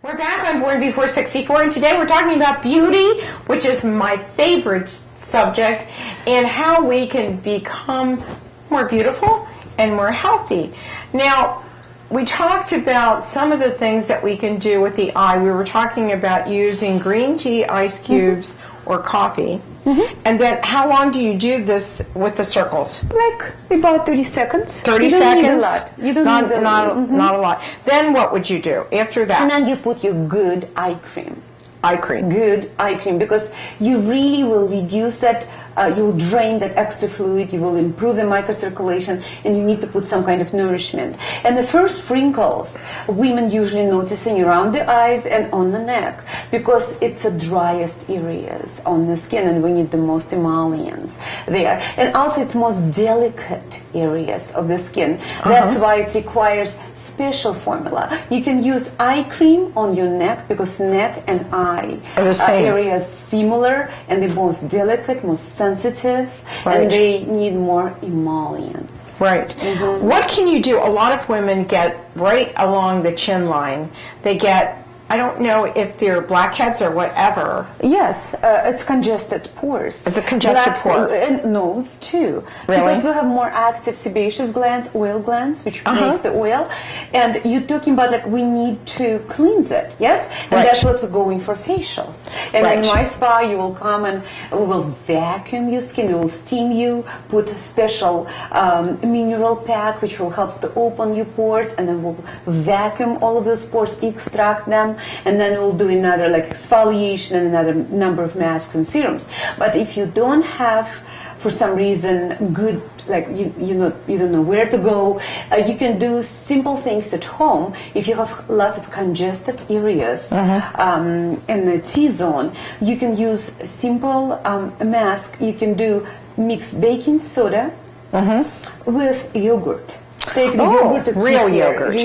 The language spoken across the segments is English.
We're back on Born Before 64, and today we're talking about beauty, which is my favorite subject, and how we can become more beautiful and more healthy. Now, we talked about some of the things that we can do with the eye. We were talking about using green tea, ice cubes, or coffee. And then how long do you do this with the circles? Like about 30 seconds. 30 seconds? Need a lot. You don't need a lot. Not a lot. Then what would you do after that? And then you put your good eye cream. Eye cream. Good eye cream, because you really will reduce that, you'll drain that extra fluid, you will improve the microcirculation, and you need to put some kind of nourishment. And the first wrinkles, women usually noticing around the eyes and on the neck, because it's the driest areas on the skin, and we need the most emollients there. And also it's most delicate areas of the skin. That's why it requires special formula. You can use eye cream on your neck, because neck and eye areas similar, and they're most delicate, most sensitive, and they need more emollients. Right. What can you do? A lot of women get right along the chin line. They get, I don't know if they're blackheads or whatever. Yes, it's congested pores. It's a congested pore. And nose too. Really? Because we have more active sebaceous glands, oil glands, which makes the oil. And you're talking about like we need to cleanse it, yes? And that's what we're going for facials. And in my spa, you will come and we will vacuum your skin, we will steam you, put a special mineral pack which will help to open your pores, and then we'll vacuum all of those pores, extract them, and then we'll do another like exfoliation and another number of masks and serums. But if you don't have, for some reason, good, like you don't know where to go, you can do simple things at home. If you have lots of congested areas in the T-zone, you can use a simple mask. You can do mix baking soda with yogurt. Take the yogurt, real yogurt,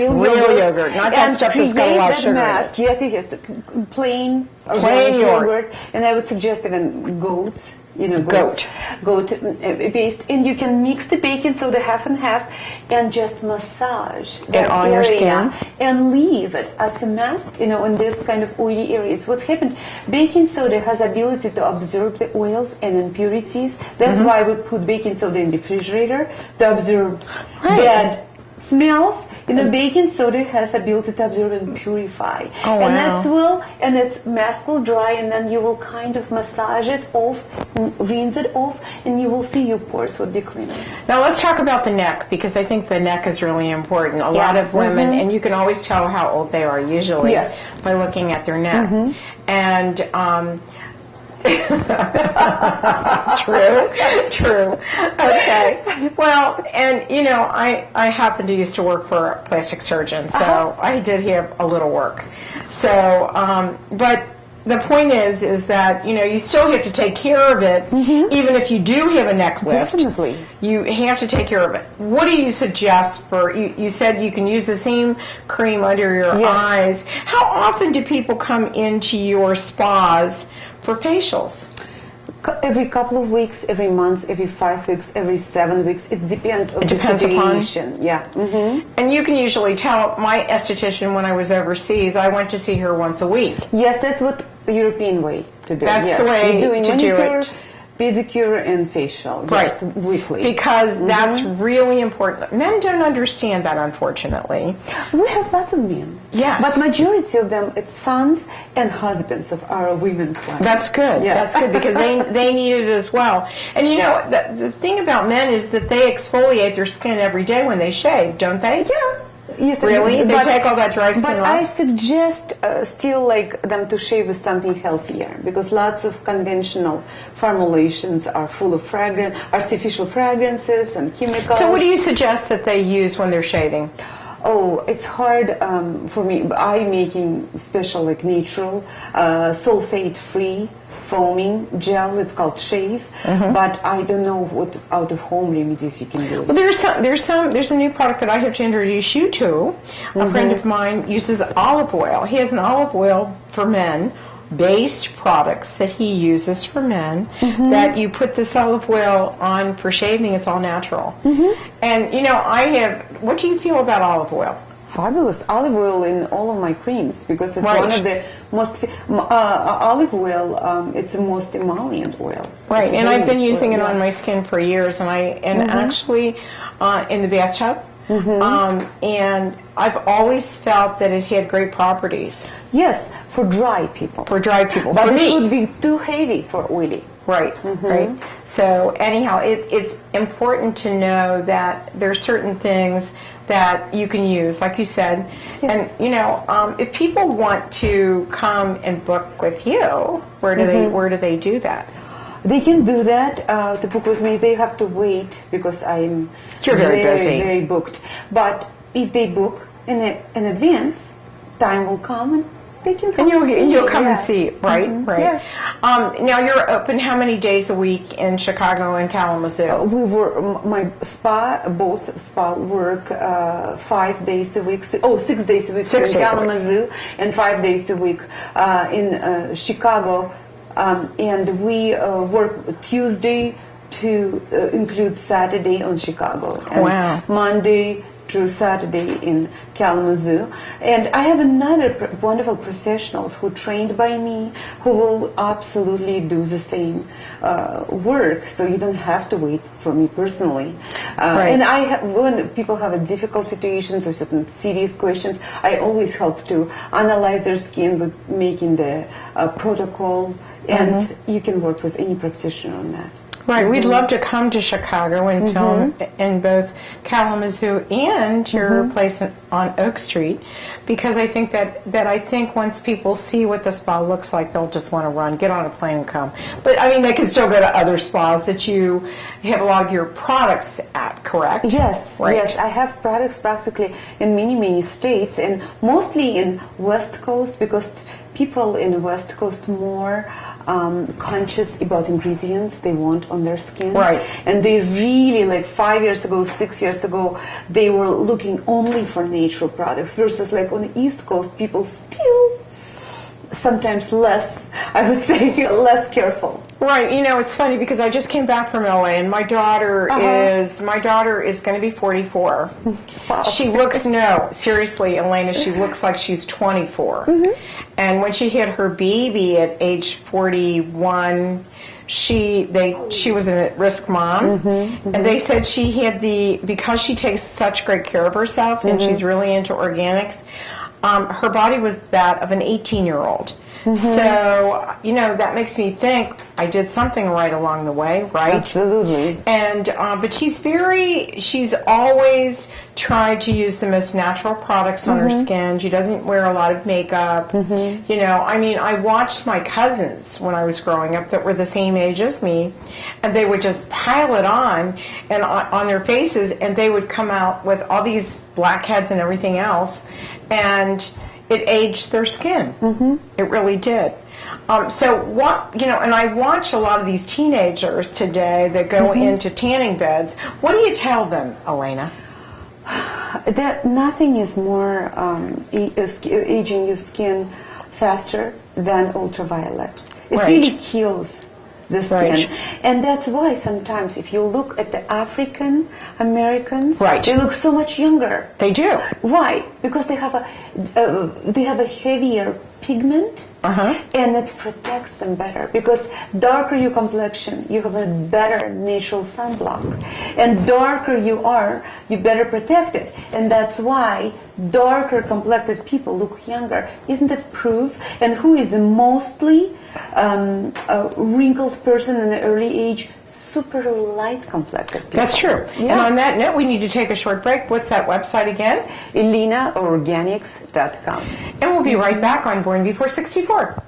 not that stuff that's got a lot of sugar mask. in it. Yes, plain yogurt, and I would suggest even goat based, and you can mix the baking soda half and half, and just massage it on your skin, and leave it as a mask. In this kind of oily areas. What's happened? Baking soda has ability to absorb the oils and impurities. That's why we put baking soda in the refrigerator to absorb bad smells. Baking soda has ability to absorb and purify. And its mask will dry, and then you will kind of massage it off, rinse it off, and you will see your pores will be cleaner. Now let's talk about the neck, because I think the neck is really important. A lot of women, and you can always tell how old they are usually by looking at their neck. And True. Okay. Well, and I happen to used to work for a plastic surgeon, so I did have a little work. So, but the point is that you still have to take care of it, even if you do have a neck lift. Definitely, you have to take care of it. What do you suggest for? You said you can use the same cream under your eyes. How often do people come into your spas for facials? Every couple of weeks, every month, every 5 weeks, every 7 weeks. It depends on the situation. And you can usually tell. My aesthetician, when I was overseas, I went to see her once a week. Yes, that's what the European way to do it. That's the way to do it. Pedicure and facial, weekly. Because that's really important. Men don't understand that, unfortunately. We have lots of men. Yes. But majority of them, it's sons and husbands of our women clients. That's good. Yeah. That's good, because they need it as well. And the thing about men is that they exfoliate their skin every day when they shave, don't they? Yeah. Yes, really? They take all that dry skin off? But I suggest still like them to shave with something healthier, because lots of conventional formulations are full of artificial fragrances and chemicals. So what do you suggest that they use when they're shaving? Oh, it's hard for me. I'm making special, like natural, sulfate-free foaming gel. It's called shave, but I don't know what out-of-home remedies you can use. Well, there's a new product that I have to introduce you to. A friend of mine uses olive oil. He has an olive oil for men based products that he uses for men, that you put this olive oil on for shaving. It's all natural. And I have, what do you feel about olive oil? Fabulous. Olive oil in all of my creams because it's Right. one of the most, olive oil, it's the most emollient oil. Right, It's and I've been very using it oil, on my skin for years, and actually in the bathtub, and I've always felt that it had great properties. Yes, for dry people. For dry people, But for it me. would be too heavy for oily. Right, right. So anyhow, it's important to know that there are certain things that you can use, like you said. Yes. And if people want to come and book with you, where do they do that? They can do that to book with me. They have to wait because I'm You're very busy. very booked. But if they book in advance, time will come and they can come And you'll come and Yeah. see, right? Right. Yeah. Now you're open how many days a week in Chicago and Kalamazoo? We were both spa work 5 days a week. 6 days a week 6 in days a week. Kalamazoo and 5 days a week in Chicago. And we work Tuesday to include Saturday on Chicago. And Wow. Monday through Saturday in Kalamazoo. And I have another wonderful professionals who trained by me who will absolutely do the same work, so you don't have to wait for me personally. Right. And when people have a difficult situations or certain serious questions, I always help to analyze their skin with making the protocol, and you can work with any practitioner on that. Right, we'd love to come to Chicago and film in both Kalamazoo and your place on Oak Street, because I think that once people see what the spa looks like, they'll just want to run, get on a plane and come. But I mean, they can still go to other spas that you have a lot of your products at, correct? Yes, right. yes. I have products practically in many states, and mostly in West Coast because people in the West Coast more conscious about ingredients they want on their skin. Right. And they really, like 5 years ago, 6 years ago, they were looking only for natural products versus like on the East Coast, people still sometimes less, I would say, less careful. Right, it's funny because I just came back from LA and my daughter is going to be 44. Wow. She looks seriously, Elena, she looks like she's 24. And when she had her baby at age 41, she was an at-risk mom, and they said she had because she takes such great care of herself and she's really into organics. Her body was that of an 18-year-old. So, that makes me think I did something right along the way, right? Absolutely. And, but she's always tried to use the most natural products on her skin. She doesn't wear a lot of makeup. I watched my cousins when I was growing up that were the same age as me, and they would just pile it on and on their faces, and they would come out with all these blackheads and everything else, and it aged their skin. It really did. And I watch a lot of these teenagers today that go into tanning beds. What do you tell them, Elena? That nothing is more aging your skin faster than ultraviolet. It really kills the skin. Right. And that's why sometimes if you look at the African Americans, Right. they look so much younger. They do. Why? Because they have a heavier pigment, and it protects them better. Because darker your complexion, you have a better natural sunblock, and darker you are, you better protected. And that's why darker complected people look younger. Isn't that proof? And who is the mostly wrinkled person in the early age? Super light complected people. That's true. Yeah. And on that note, we need to take a short break. What's that website again? ElinaOrganics.com. And we'll be right back on Born Before 64.